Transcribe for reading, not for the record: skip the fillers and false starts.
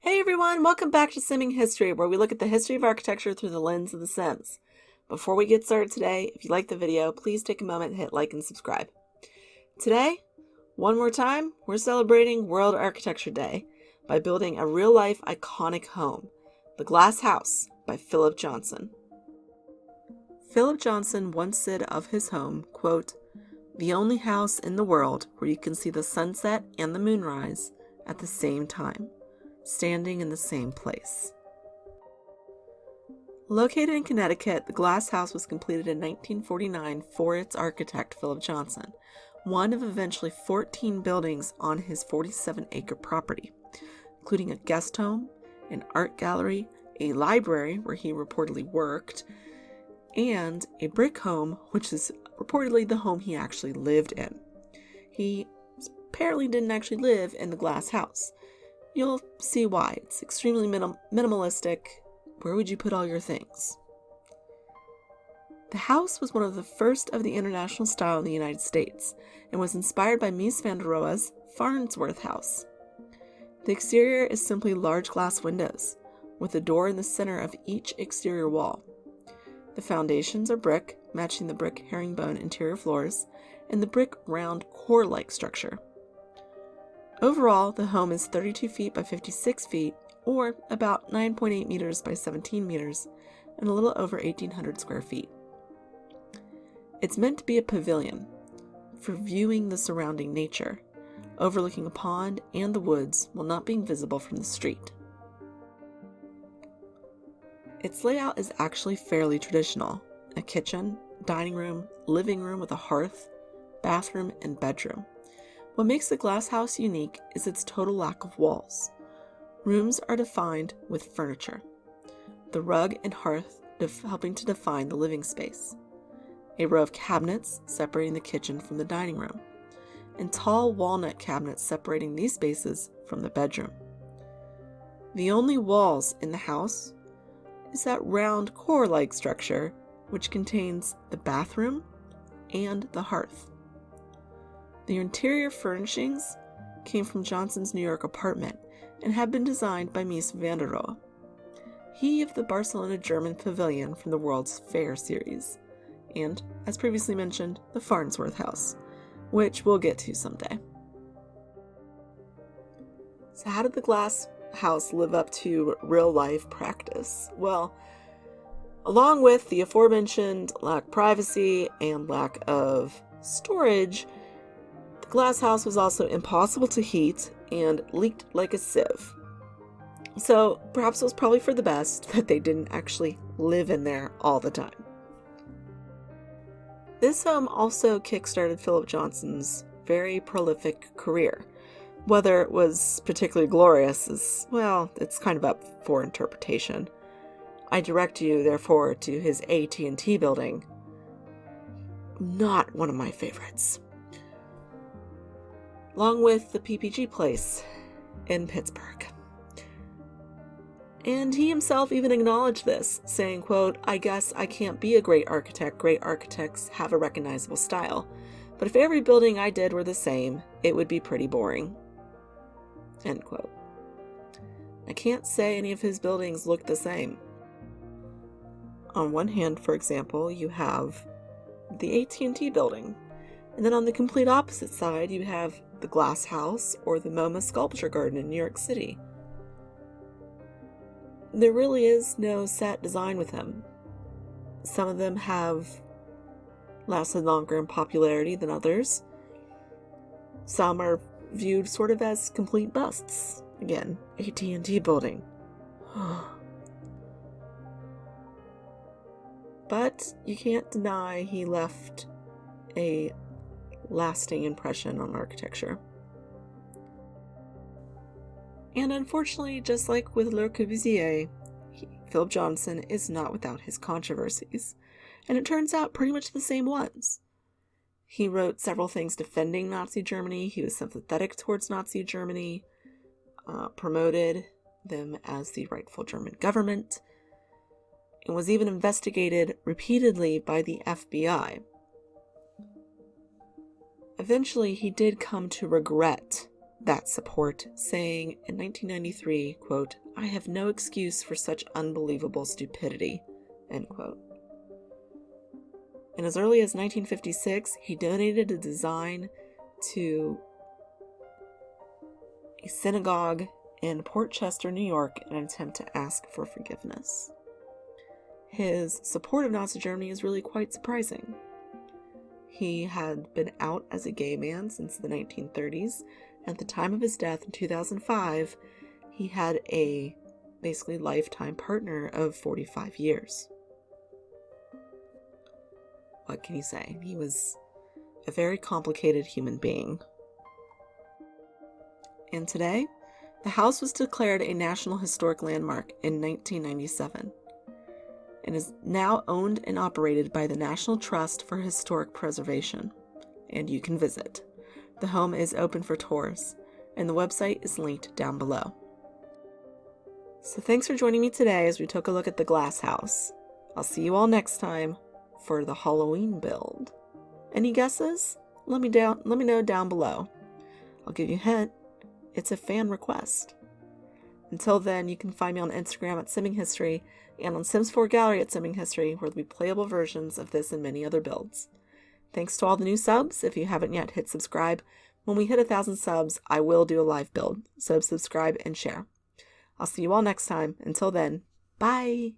Hey everyone, welcome back to Simming History, where we look at the history of architecture through the lens of The Sims. Before we get started today, if you like the video, please take a moment to hit like and subscribe. Today, one more time, we're celebrating World Architecture Day by building a real-life iconic home, the Glass House by Philip Johnson. Philip Johnson once said of his home, quote, "The only house in the world where you can see the sunset and the moonrise at the same time, standing in the same place." Located in Connecticut, the Glass House was completed in 1949 for its architect, Philip Johnson, one of eventually 14 buildings on his 47-acre property, including a guest home, an art gallery, a library where he reportedly worked, and a brick home, which is reportedly the home he actually lived in. He apparently didn't actually live in the Glass House. You'll see why. It's extremely minimalistic. Where would you put all your things? The house was one of the first of the international style in the United States and was inspired by Mies van der Rohe's Farnsworth House. The exterior is simply large glass windows, with a door in the center of each exterior wall. The foundations are brick, matching the brick herringbone interior floors, and the brick round core-like structure. Overall, the home is 32 feet by 56 feet, or about 9.8 meters by 17 meters, and a little over 1,800 square feet. It's meant to be a pavilion for viewing the surrounding nature, overlooking a pond and the woods while not being visible from the street. Its layout is actually fairly traditional: a kitchen, dining room, living room with a hearth, bathroom, and bedroom. What makes the Glass House unique is its total lack of walls. Rooms are defined with furniture, the rug and hearth helping to define the living space, a row of cabinets separating the kitchen from the dining room, and tall walnut cabinets separating these spaces from the bedroom. The only walls in the house is that round core-like structure which contains the bathroom and the hearth. The interior furnishings came from Johnson's New York apartment and had been designed by Mies van der Rohe, he of the Barcelona German Pavilion from the World's Fair series, and, as previously mentioned, the Farnsworth House, which we'll get to someday. So how did the Glass House live up to real-life practice? Well, along with the aforementioned lack of privacy and lack of storage, the Glass House was also impossible to heat and leaked like a sieve. So perhaps it was probably for the best that they didn't actually live in there all the time. This home also kickstarted Philip Johnson's very prolific career. Whether it was particularly glorious is, well, it's kind of up for interpretation. I direct you, therefore, to his AT&T building. Not one of my favorites. Along with the PPG place in Pittsburgh. And he himself even acknowledged this, saying, quote, "I guess I can't be a great architect. Great architects have a recognizable style. But if every building I did were the same, it would be pretty boring." End quote. I can't say any of his buildings look the same. On one hand, for example, you have the AT&T building. And then on the complete opposite side, you have the Glass House or the MoMA Sculpture Garden in New York City. There really is no set design with him. Some of them have lasted longer in popularity than others. Some are viewed sort of as complete busts. Again, AT&T building. But you can't deny he left a lasting impression on architecture. And unfortunately, just like with Le Corbusier, Philip Johnson is not without his controversies, and it turns out pretty much the same ones. He wrote several things defending Nazi Germany. He was sympathetic towards Nazi Germany, promoted them as the rightful German government, and was even investigated repeatedly by the FBI. Eventually, he did come to regret that support, saying in 1993, quote, "I have no excuse for such unbelievable stupidity," end quote. And as early as 1956, he donated a design to a synagogue in Port Chester, New York, in an attempt to ask for forgiveness. His support of Nazi Germany is really quite surprising. He had been out as a gay man since the 1930s. At the time of his death in 2005, he had a basically lifetime partner of 45 years. What can you say? He was a very complicated human being. And today, the house was declared a National Historic Landmark in 1997 and is now owned and operated by the National Trust for Historic Preservation, and you can visit. The home is open for tours, and the website is linked down below. So thanks for joining me today as we took a look at the glass house. I'll see you all next time for the Halloween build. Any guesses? Let me know down below. I'll give you a hint. It's a fan request. Until then, you can find me on Instagram at Simming History and on Sims 4 Gallery at Simming History, where there'll be playable versions of this and many other builds. Thanks to all the new subs. If you haven't yet, hit subscribe. When we hit 1,000 subs, I will do a live build. So subscribe and share. I'll see you all next time. Until then, bye!